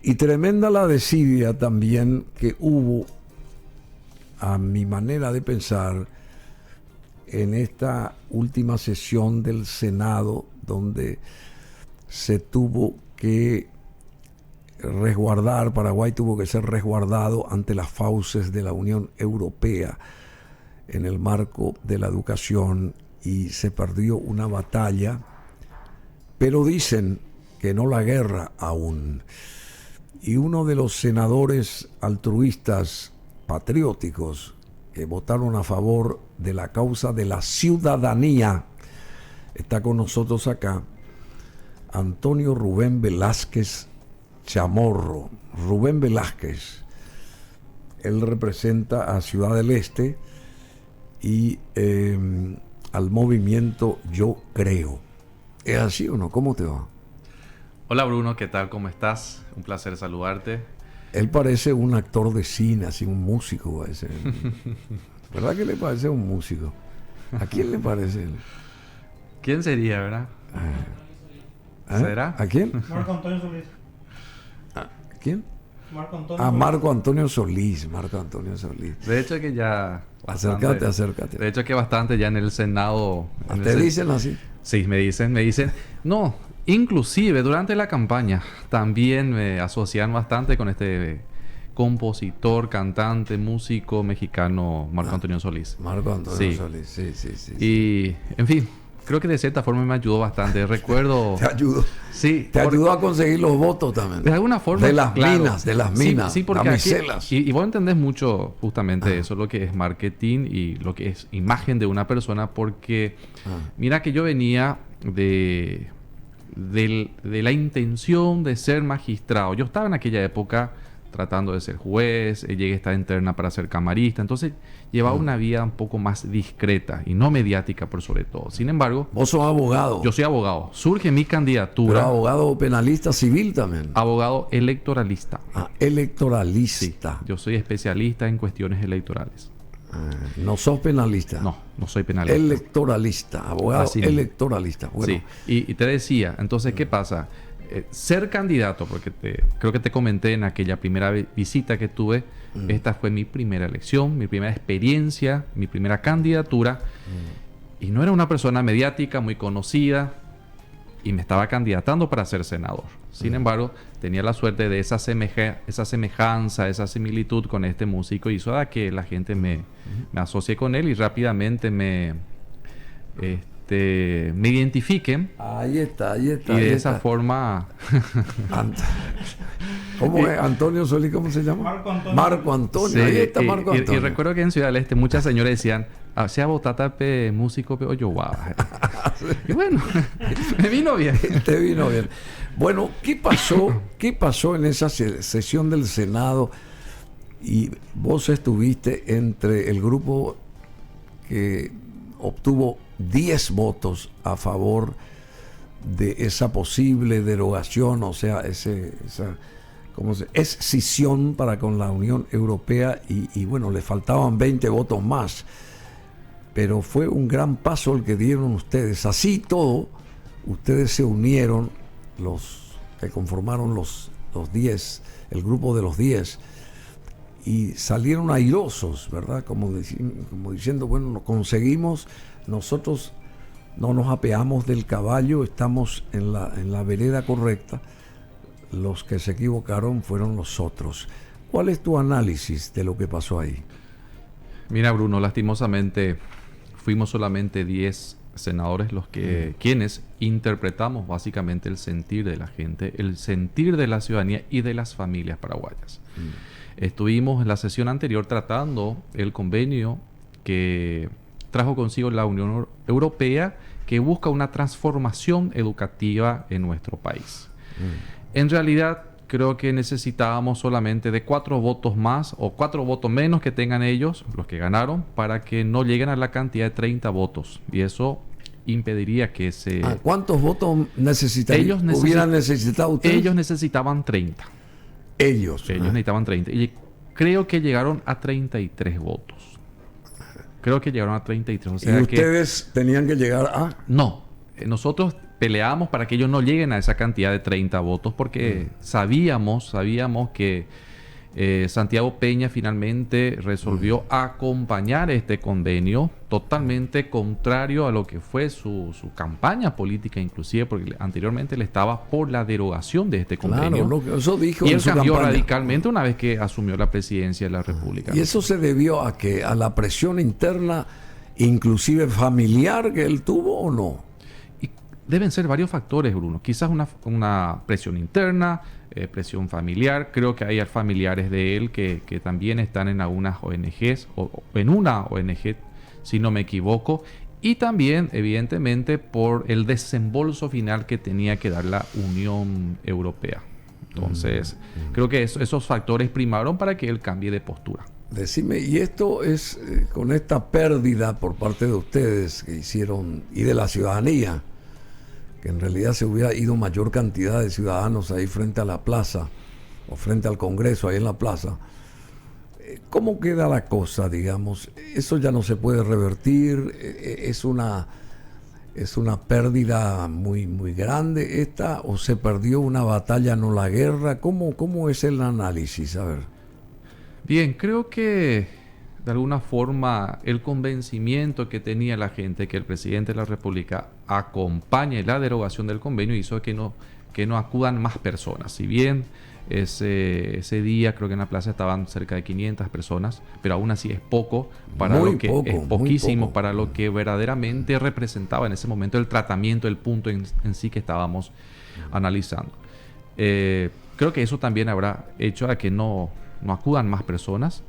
Y tremenda la desidia también que hubo, a mi manera de pensar, en esta última sesión del Senado, donde se tuvo que resguardar, Paraguay tuvo que ser resguardado ante las fauces de la Unión Europea en el marco de la educación, y se perdió una batalla, pero dicen que no la guerra aún. Y uno de los senadores altruistas patrióticos que votaron a favor de la causa de la ciudadanía está con nosotros acá, Antonio Rubén Velázquez Chamorro. Rubén Velázquez, él representa a Ciudad del Este y al movimiento Yo Creo. ¿Es así o no? ¿Cómo te va? Hola Bruno, ¿qué tal? ¿Cómo estás? Un placer saludarte. Él parece un actor de cine, así un músico. ¿Verdad que le parece un músico? ¿A quién le parece él? ¿Quién sería, verdad? ¿Será? ¿A quién? Marco Antonio Solís. ¿A quién? Marco Antonio. A Marco Antonio Solís. Marco Antonio Solís. De hecho que ya... Acércate. De hecho que bastante ya en el Senado... ¿Te dicen así? Sí, me dicen. No, inclusive durante la campaña también me asocian bastante con este compositor, cantante, músico mexicano Marco Antonio Solís. Marco Antonio Solís, sí. Y, en fin, creo que de cierta forma me ayudó bastante. Recuerdo... Te ayudó. Sí. Te ayudó a conseguir los votos también. De alguna forma. De las minas. Sí, porque damiselas. Aquí, y vos entendés mucho justamente eso, lo que es marketing y lo que es imagen de una persona, porque mira que yo venía de la intención de ser magistrado. Yo estaba en aquella época tratando de ser juez, llegué a esta interna para ser camarista, entonces llevaba una vida un poco más discreta y no mediática por sobre todo. Sin embargo... Vos sos abogado. Yo soy abogado. Surge mi candidatura... Pero abogado penalista civil también. Abogado electoralista. Electoralista. Sí, yo soy especialista en cuestiones electorales. No sos penalista. No soy penalista. Electoralista, abogado electoralista. Bueno. Sí, y te decía, entonces, ¿qué pasa? Ser candidato, porque creo que te comenté en aquella primera visita que tuve, esta fue mi primera elección, mi primera experiencia, mi primera candidatura, y no era una persona mediática, muy conocida, y me estaba candidatando para ser senador. Sin embargo, tenía la suerte de esa semejanza, esa similitud con este músico, hizo a que la gente me asocie con él y rápidamente me identifiquen. Ahí está. Y de esa forma... ¿Cómo es? Antonio Solís, ¿cómo se llama? Marco Antonio. Sí, ahí está Marco Antonio. Y recuerdo que en Ciudad del Este muchas señoras decían, sea botata pe músico pe oyo guau. Y bueno, me vino bien. Te vino bien. Bueno, ¿qué pasó en esa sesión del Senado? Y vos estuviste entre el grupo que obtuvo 10 votos a favor de esa posible derogación, o sea, escisión para con la Unión Europea, y bueno, le faltaban 20 votos más, pero fue un gran paso el que dieron ustedes. Así todo, ustedes se unieron, los que conformaron los 10, el grupo de los 10, y salieron airosos, ¿verdad? Como diciendo, bueno, lo conseguimos, nosotros no nos apeamos del caballo, estamos en la vereda correcta, los que se equivocaron fueron los otros. ¿Cuál es tu análisis de lo que pasó ahí? Mira, Bruno, lastimosamente fuimos solamente 10 senadores los que quienes interpretamos básicamente el sentir de la gente, el sentir de la ciudadanía y de las familias paraguayas. Estuvimos en la sesión anterior tratando el convenio que trajo consigo la Unión Europea, que busca una transformación educativa en nuestro país. En realidad, creo que necesitábamos solamente de 4 votos más o 4 votos menos que tengan ellos, los que ganaron, para que no lleguen a la cantidad de 30 votos. Y eso impediría que se... ¿Cuántos votos hubieran necesitado ustedes? Ellos necesitaban 30. Ellos necesitaban 30. Y creo que llegaron a 33 votos. Creo que llegaron a 33. O sea, ¿y ustedes tenían que llegar a...? No. Nosotros peleábamos para que ellos no lleguen a esa cantidad de 30 votos porque sabíamos que Santiago Peña finalmente resolvió acompañar este convenio totalmente contrario a lo que fue su campaña política, inclusive porque anteriormente él estaba por la derogación de este convenio. Claro, eso dijo y en él su cambió campaña radicalmente una vez que asumió la presidencia de la República. Y eso se debió a que a la presión interna, inclusive familiar, que él tuvo, ¿o no? Y deben ser varios factores, Bruno. Quizás una presión interna, presión familiar. Creo que hay familiares de él que también están en algunas ONGs, o en una ONG, si no me equivoco. Y también, evidentemente, por el desembolso final que tenía que dar la Unión Europea. Entonces, creo que esos factores primaron para que él cambie de postura. Decime, y esto es con esta pérdida por parte de ustedes que hicieron y de la ciudadanía, que en realidad se hubiera ido mayor cantidad de ciudadanos ahí frente a la plaza o frente al Congreso ahí en la plaza. ¿Cómo queda la cosa, digamos? Eso ya no se puede revertir, es una pérdida muy, muy grande esta, o se perdió una batalla, no la guerra. ¿Cómo es el análisis? A ver. Bien, creo que de alguna forma el convencimiento que tenía la gente que el presidente de la República acompañe la derogación del convenio hizo que no acudan más personas. Si bien ese día creo que en la plaza estaban cerca de 500 personas, pero aún así es poco para es poquísimo para lo que verdaderamente representaba en ese momento el tratamiento, el punto en sí que estábamos analizando. Creo que eso también habrá hecho a que no acudan más personas.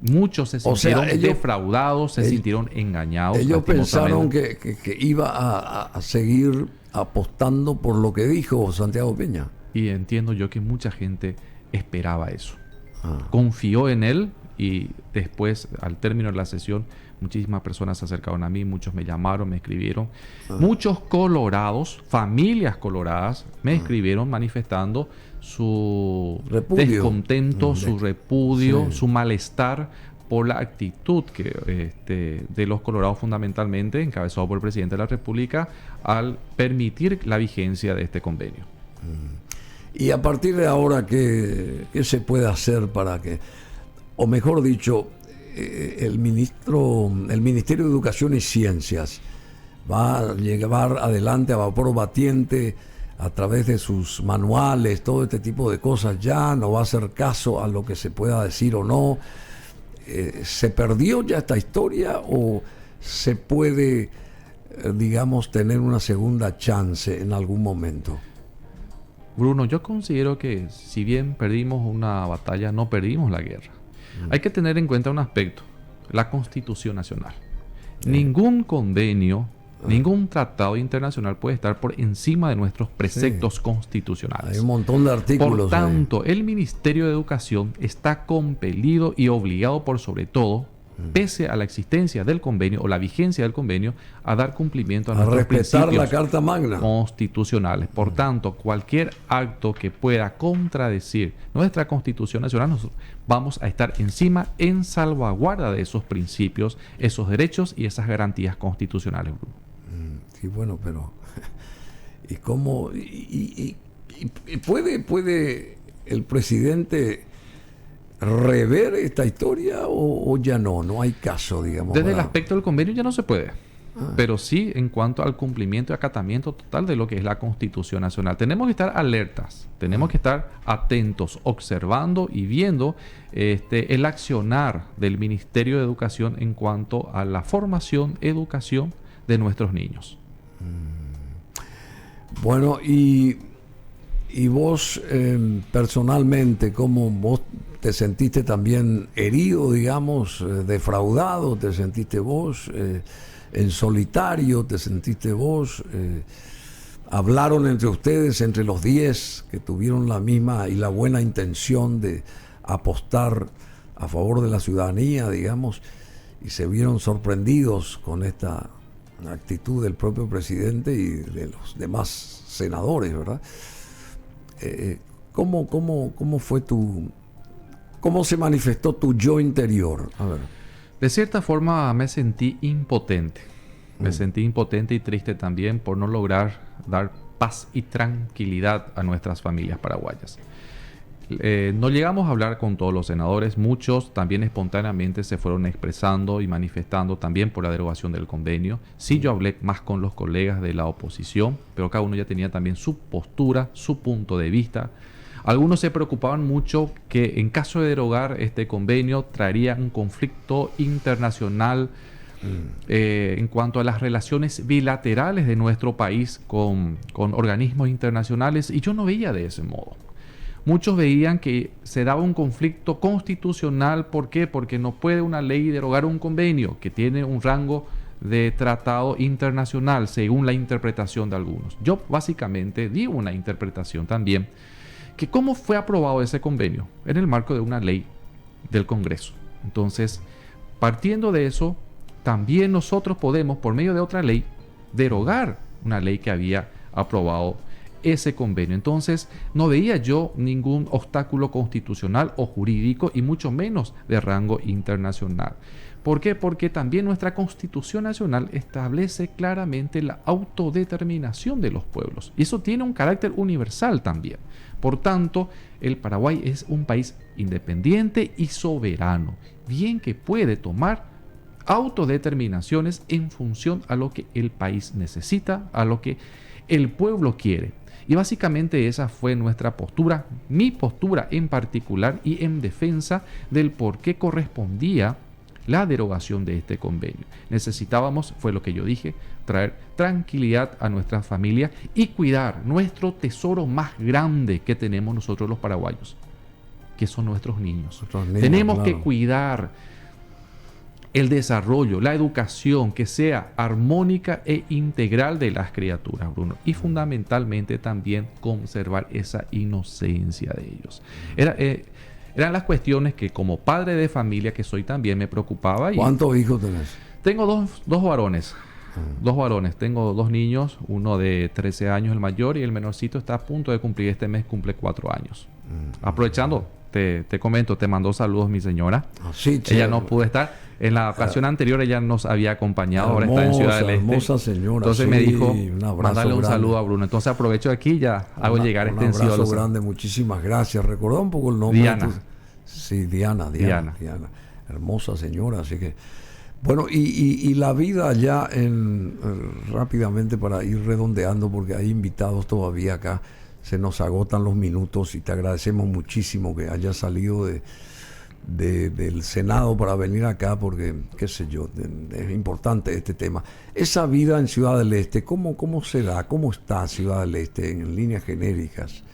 Muchos se sintieron defraudados, se sintieron engañados. Ellos pensaron que iba a seguir apostando por lo que dijo Santiago Peña. Y entiendo yo que mucha gente esperaba eso. Confió en él y después, al término de la sesión, muchísimas personas se acercaron a mí, muchos me llamaron, me escribieron. Muchos colorados, familias coloradas, me escribieron manifestando su descontento, su repudio, su malestar por la actitud de los colorados, fundamentalmente encabezado por el presidente de la República, al permitir la vigencia de este convenio. Y a partir de ahora, ¿qué se puede hacer para que, o mejor dicho, el Ministerio de Educación y Ciencias va a llevar adelante a vapor batiente a través de sus manuales, todo este tipo de cosas? Ya no va a hacer caso a lo que se pueda decir o no. ¿Se perdió ya esta historia o se puede, digamos, tener una segunda chance en algún momento? Bruno, yo considero que si bien perdimos una batalla, no perdimos la guerra. Hay que tener en cuenta un aspecto, la Constitución Nacional. Ningún convenio, ningún tratado internacional puede estar por encima de nuestros preceptos constitucionales. Hay un montón de artículos. Por tanto, el Ministerio de Educación está compelido y obligado por sobre todo, pese a la existencia del convenio o la vigencia del convenio, a dar cumplimiento a nuestros respetar principios la Carta Magna constitucionales. Por tanto, cualquier acto que pueda contradecir nuestra Constitución Nacional, nosotros vamos a estar encima en salvaguarda de esos principios, esos derechos y esas garantías constitucionales, Bruno. Sí, bueno, pero ¿y cómo? ¿Y puede el presidente rever esta historia o ya no hay caso, digamos? Desde el aspecto del convenio ya no se puede, pero sí en cuanto al cumplimiento y acatamiento total de lo que es la Constitución Nacional. Tenemos que estar alertas, tenemos que estar atentos, observando y viendo el accionar del Ministerio de Educación en cuanto a la formación, educación de nuestros niños. Bueno, y vos personalmente, ¿cómo vos te sentiste también herido, digamos, defraudado? ¿Te sentiste vos en solitario? ¿Te sentiste vos? ¿Hablaron entre ustedes, entre los 10 que tuvieron la misma y la buena intención de apostar a favor de la ciudadanía, digamos, y se vieron sorprendidos con esta actitud del propio presidente y de los demás senadores, ¿verdad? ¿Cómo fue cómo se manifestó tu yo interior? A ver. De cierta forma me sentí impotente. Me sentí impotente y triste también por no lograr dar paz y tranquilidad a nuestras familias paraguayas. No llegamos a hablar con todos los senadores, muchos también espontáneamente se fueron expresando y manifestando también por la derogación del convenio. Sí, yo hablé más con los colegas de la oposición, pero cada uno ya tenía también su postura, su punto de vista. Algunos se preocupaban mucho que en caso de derogar este convenio traería un conflicto internacional en cuanto a las relaciones bilaterales de nuestro país con organismos internacionales, y yo no veía de ese modo. Muchos veían que se daba un conflicto constitucional. ¿Por qué? Porque no puede una ley derogar un convenio que tiene un rango de tratado internacional, según la interpretación de algunos. Yo básicamente di una interpretación también, que cómo fue aprobado ese convenio en el marco de una ley del Congreso. Entonces, partiendo de eso, también nosotros podemos, por medio de otra ley, derogar una ley que había aprobado ese convenio. Entonces, no veía yo ningún obstáculo constitucional o jurídico, y mucho menos de rango internacional. ¿Por qué? Porque también nuestra Constitución Nacional establece claramente la autodeterminación de los pueblos, y eso tiene un carácter universal también. Por tanto, el Paraguay es un país independiente y soberano, bien que puede tomar autodeterminaciones en función a lo que el país necesita, a lo que el pueblo quiere. Y básicamente esa fue nuestra postura, mi postura en particular, y en defensa del por qué correspondía la derogación de este convenio. Necesitábamos, fue lo que yo dije, traer tranquilidad a nuestras familias y cuidar nuestro tesoro más grande que tenemos nosotros los paraguayos, que son nuestros niños. Tenemos que cuidar el desarrollo, la educación, que sea armónica e integral de las criaturas, Bruno. Y fundamentalmente también conservar esa inocencia de ellos. Eran las cuestiones que, como padre de familia que soy, también me preocupaba. ¿Cuántos hijos tenés? Tengo dos varones. Dos varones. Tengo 2 niños, uno de 13 años, el mayor, y el menorcito está a punto de cumplir, este mes cumple 4 años. Aprovechando, te comento, te mandó saludos mi señora. Sí, ella no pudo estar. En la ocasión anterior ella nos había acompañado, ahora está en Ciudad del Este. Hermosa señora. Entonces sí, me dijo, mandarle un saludo a Bruno. Entonces aprovecho aquí y ya hago llegar extensivo. Un abrazo grande, muchísimas gracias. Recordá un poco el nombre. Diana. Sí, Diana. Hermosa señora, así que... Bueno, y la vida ya rápidamente para ir redondeando, porque hay invitados todavía acá, se nos agotan los minutos, y te agradecemos muchísimo que hayas salido del Senado para venir acá, porque, qué sé yo, es importante este tema. Esa vida en Ciudad del Este, ¿cómo se da? ¿Cómo está Ciudad del Este en líneas genéricas?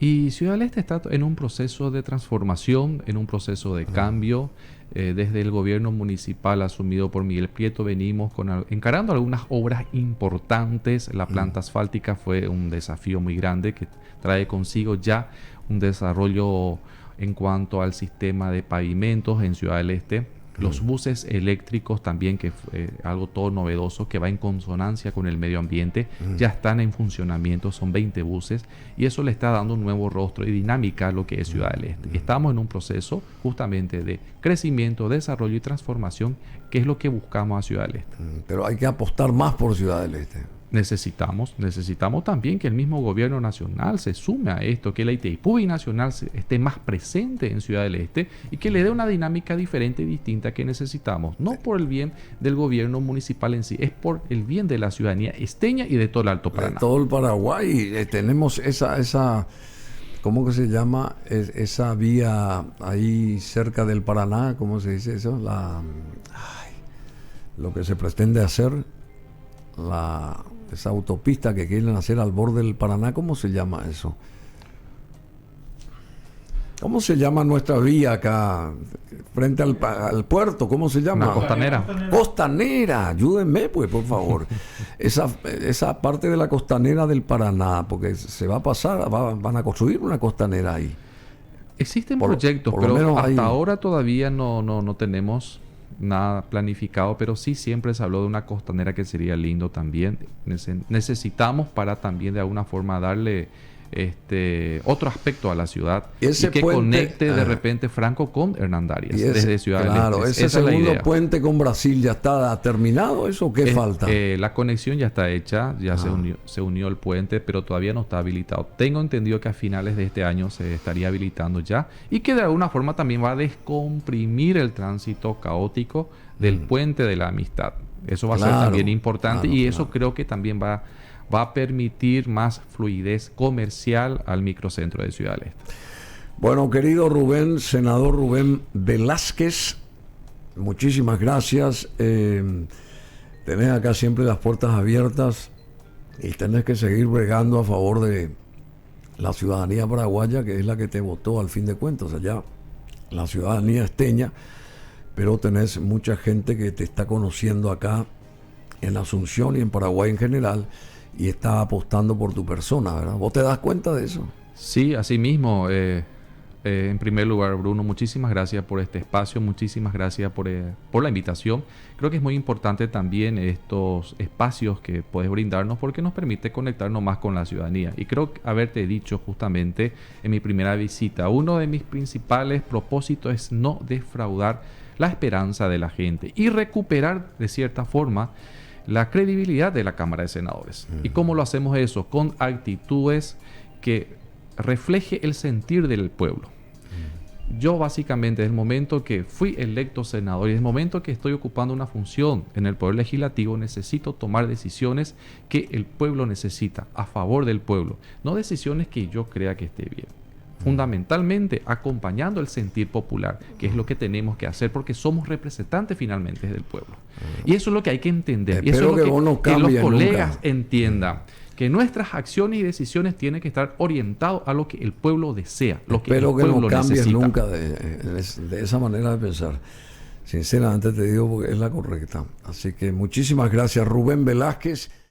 Y Ciudad del Este está en un proceso de transformación, en un proceso de cambio. Desde el gobierno municipal asumido por Miguel Prieto venimos encarando algunas obras importantes. La planta asfáltica fue un desafío muy grande que trae consigo ya un desarrollo en cuanto al sistema de pavimentos en Ciudad del Este. Los buses eléctricos también, que fue algo todo novedoso, que va en consonancia con el medio ambiente, ya están en funcionamiento, son 20 buses, y eso le está dando un nuevo rostro y dinámica a lo que es Ciudad del Este. Estamos en un proceso justamente de crecimiento, desarrollo y transformación, que es lo que buscamos a Ciudad del Este. Pero hay que apostar más por Ciudad del Este. Necesitamos también que el mismo gobierno nacional se sume a esto, que la ITIPUBI nacional esté más presente en Ciudad del Este y que le dé una dinámica diferente y distinta que necesitamos, no por el bien del gobierno municipal en sí, es por el bien de la ciudadanía esteña y de todo el Alto Paraná. De todo el Paraguay. Tenemos esa ¿cómo que se llama? Esa vía ahí cerca del Paraná, ¿cómo se dice eso? Lo que se pretende hacer, esa autopista que quieren hacer al borde del Paraná, ¿cómo se llama eso? ¿Cómo se llama nuestra vía acá frente al puerto? ¿Cómo se llama? La costanera. Costanera, ayúdenme pues, por favor. esa parte de la costanera del Paraná, porque se va a pasar, van a construir una costanera ahí. Existen proyectos, pero hasta ahí ahora todavía no tenemos nada planificado, pero sí siempre se habló de una costanera que sería lindo también. Necesitamos para también de alguna forma darle otro aspecto a la ciudad Ese y que puente, conecte de repente Franco con Hernandarias desde Ciudad del claro, Este. ese Esa es la segundo idea. puente con Brasil ya está terminado, ¿eso qué falta? La conexión ya está hecha, ya se unió el puente, pero todavía no está habilitado. Tengo entendido que a finales de este año se estaría habilitando ya y que de alguna forma también va a descomprimir el tránsito caótico del puente de la Amistad. Eso va a ser también importante y eso creo que también va a permitir más fluidez comercial al microcentro de Ciudad del Este. Bueno, querido Rubén, senador Rubén Velázquez, muchísimas gracias. Tenés acá siempre las puertas abiertas y tenés que seguir bregando a favor de la ciudadanía paraguaya, que es la que te votó al fin de cuentas. Allá la ciudadanía esteña, pero tenés mucha gente que te está conociendo acá en Asunción y en Paraguay en general y está apostando por tu persona, ¿verdad? ¿Vos te das cuenta de eso? Sí, así mismo. En primer lugar, Bruno, muchísimas gracias por este espacio, muchísimas gracias por la invitación. Creo que es muy importante también estos espacios que puedes brindarnos porque nos permite conectarnos más con la ciudadanía. Y creo que haberte dicho justamente en mi primera visita, uno de mis principales propósitos es no defraudar la esperanza de la gente y recuperar de cierta forma la credibilidad de la Cámara de Senadores. ¿Y cómo lo hacemos eso? Con actitudes que refleje el sentir del pueblo. Yo básicamente, desde el momento que fui electo senador y desde el momento que estoy ocupando una función en el Poder Legislativo, necesito tomar decisiones que el pueblo necesita, a favor del pueblo, no decisiones que yo crea que esté bien. Fundamentalmente acompañando el sentir popular, que es lo que tenemos que hacer porque somos representantes finalmente del pueblo. Y eso es lo que hay que entender. Y eso es lo que los colegas entiendan. Que nuestras acciones y decisiones tienen que estar orientados a lo que el pueblo desea, lo que el pueblo no cambies necesita. Nunca de esa manera de pensar. Sinceramente te digo porque es la correcta. Así que muchísimas gracias, Rubén Velázquez.